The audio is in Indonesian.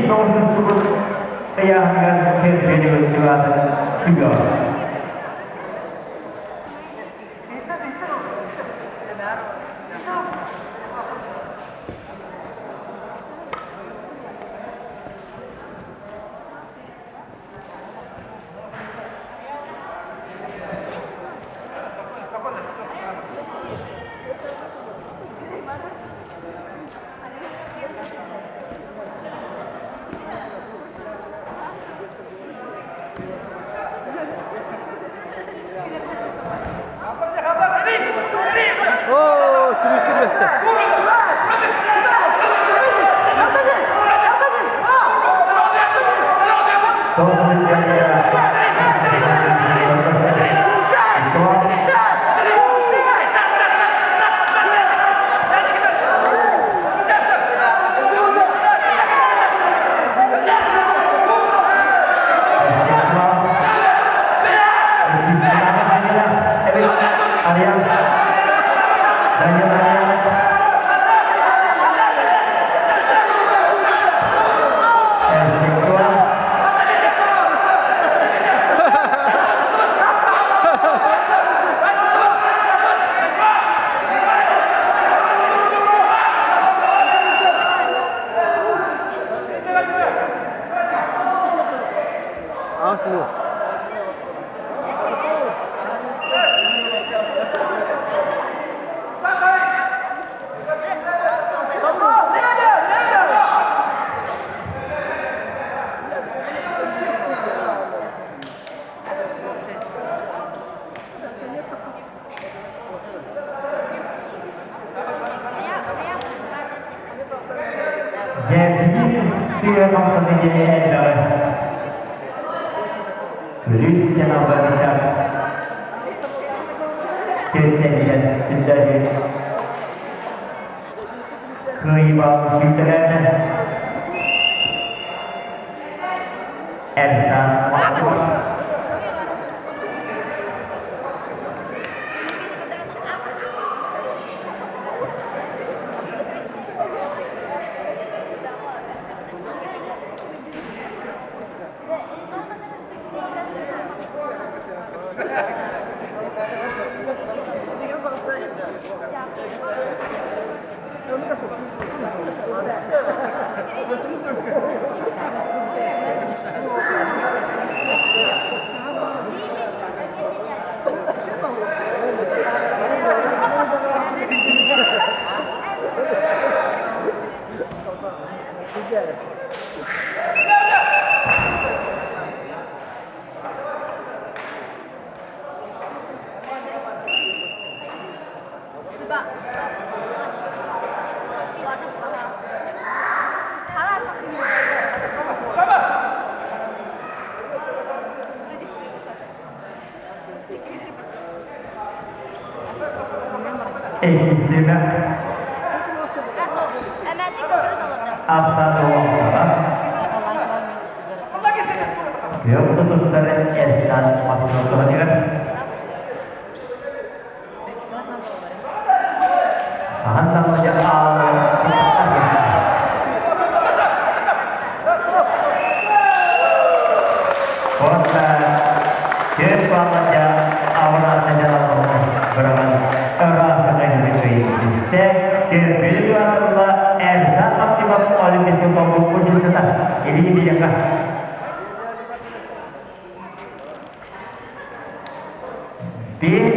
nomor tersebut keyakinan video juara 3. Oh, terus kita. Awas lu. Jadi, dia maksudnya adalah Christian Abadika kejadian terjadi keibang Fitran Erna Waktu Tidak Abdul dia putus dari Ersan masuk ke hantam saja kota Jepang saja awal saja berangan era negeri ini adalah Ersan optimum oleh ini dia kan di